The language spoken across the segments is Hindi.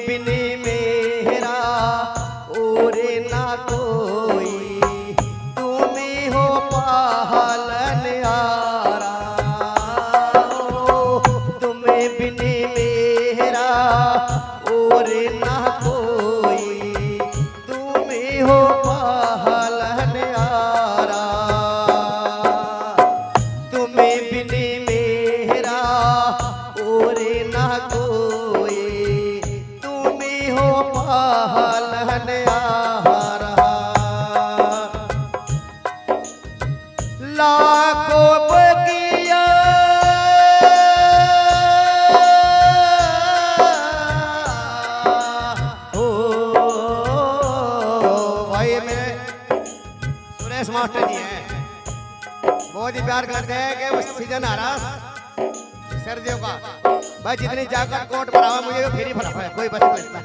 बिन मेरा और ना कोई, तुम हो पालनहारा। तुम बिन मेरा और ना कोई, तुम हो पालनहारा। तुम बिन मेरा और ना कोई, तुम हो पालनहारा। लाखों बगिया हो, भाई मेरे सुरेश मास्टर जी हैं, बहुत ही प्यार करते हैं कि वो सीजन आ रहा सर्दियों का। भाई जितनी जाकर कोट भरावा मुझे तो फ्री भरा है, कोई बस नहीं लगता।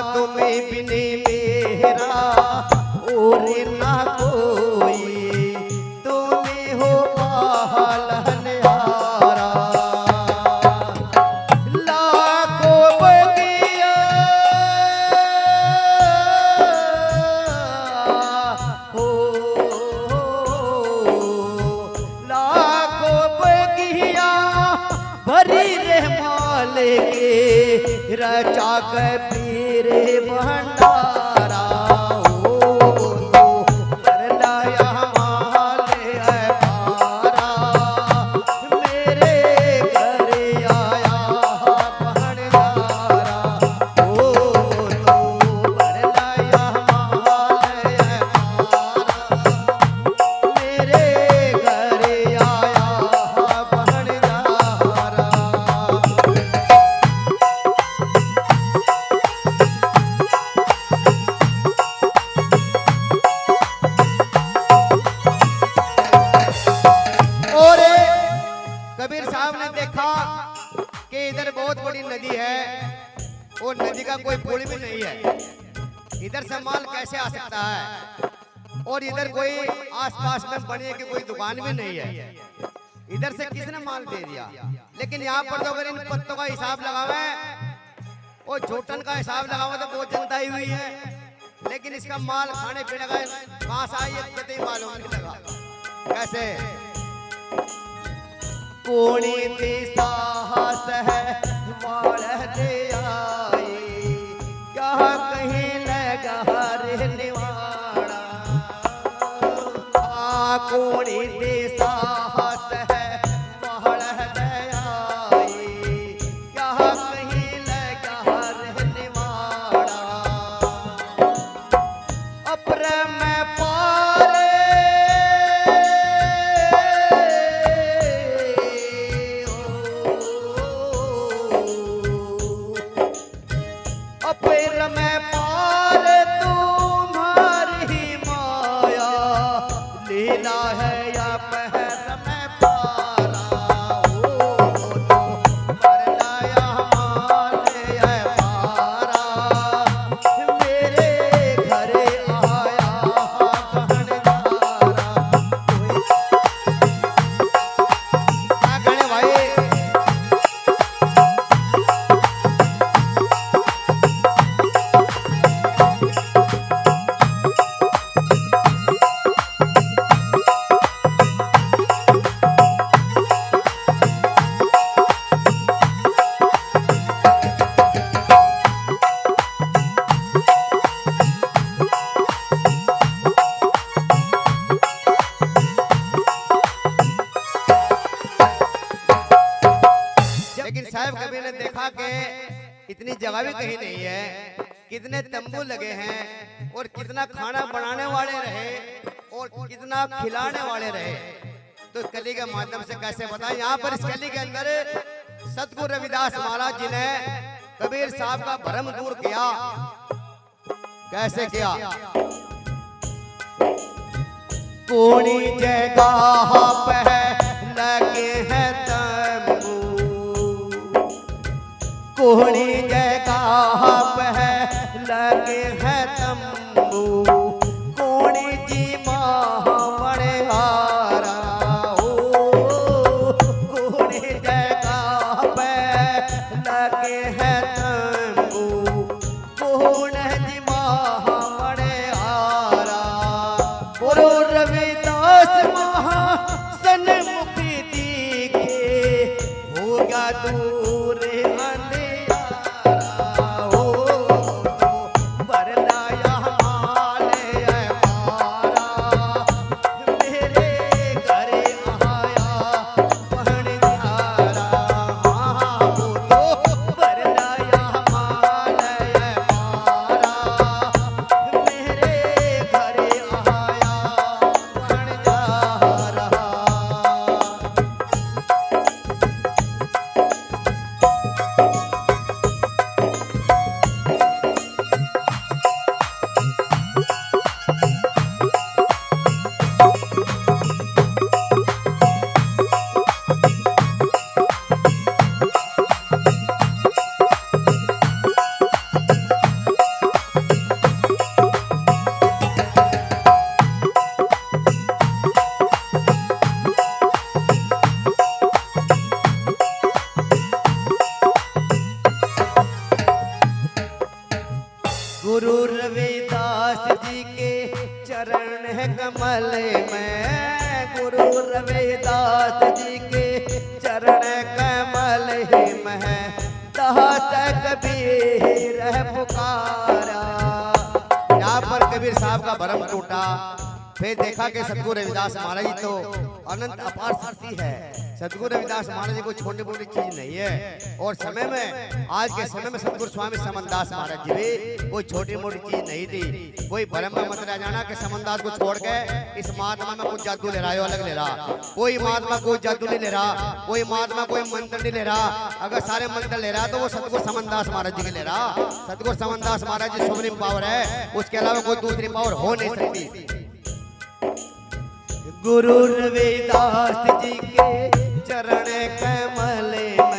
तुम्हें बिन मेरा और ना कोई, तुम हो पालनहारा। लाखों बगिया हो, लाखों बगिया भरी रहमाल के, रचा के पीर भंडारा। हो तो कर लाया माल है पारा, मेरे घर आया भंडारा। हो तो कर लाया माल है पारा, मेरे घर आया भंडारा। कबीर साहब ने देखा कि इधर बहुत बड़ी नदी है और नदी का कोई पुल भी नहीं है, इधर से माल कैसे आ सकता है, और इधर कोई आसपास में बनने की कोई दुकान भी नहीं है, इधर से किसने माल दे दिया। लेकिन यहाँ पर तो अगर इन पत्तों का हिसाब लगावे और झोटन का हिसाब लगावे तो बहुत जनता ही हुई है, लेकिन इसका माल खाने पीने का कहाँ से आई है मालूम नहीं लगा। कैसे कोणी ती साहस है माल दे आई, क्या कहीं लगा रे निवाड़ा। कोणी ती साहस है माल दे आई, क्या कहीं लगा रे निवाड़ा। अपर में पारे पैर में पार तुम्हारी माया, लीला है या पहर में पारा। हो तो कर लाया माल है पारा, मेरे घर आया भंडारा। क्या कहने भाई, साहब कभी ने देखा कि इतनी जगह भी कहीं नहीं है, कितने तंबू लगे हैं और कितना खाना बनाने वाले रहे और कितना खिलाने वाले रहे, तो इस कली के माध्यम से कैसे बताएं। यहाँ पर इस कली के अंदर सतगुरु रविदास महाराज जी ने कबीर साहब का भ्रम दूर किया। कैसे किया? कोनी जगह पे लगे हैं तंबू, कोनी जगह पे लगे हैं तंबू, शंभु कोणी जी महामणे हारा हो कोणी जगह पे लगे है तंबू कोण जी महामणे हारा गुरु रविदास महा सन्मुखी दिखे होगा दूर अंधियारा हो वरनाया मालय मारा मेरे घर आया पहणियारा हो तो वरनाया मालय मारा मेरे घर आया पहणियारा। गुरु रविदास जी के चरण है कमल में गुरु रविदास जी के चरण कमल ही में दास कबीर है पुकारा। यहाँ पर कबीर साहब का भरम टूटा। फिर देखा कि सतगुरु रविदास महाराज जी तो अनंत अपार शक्ति है। सतगुरु रविदास महाराज जी कोई छोटी मोटी चीज नहीं है। और समय में आज के समय में सतगुरु स्वामी समनदास महाराज जी भी कोई छोटी मोटी चीज नहीं थी। कोई भरम में मत रह जाना कि समनदास को छोड़ के इस महात्मा में कुछ जादू ले रहा है, अलग ले रहा। कोई महात्मा कोई जादू नहीं ले रहा, कोई महात्मा कोई मंत्र नहीं ले रहा। अगर सारे मंत्र ले रहा तो वो सतगुरु समनदास महाराज जी के ले रहा। सतगुरु समनदास महाराज जी सुप्रीम पावर है, उसके अलावा कोई दूसरी पावर हो नहीं सकती। गुरु रविदास जी के चरण कमल में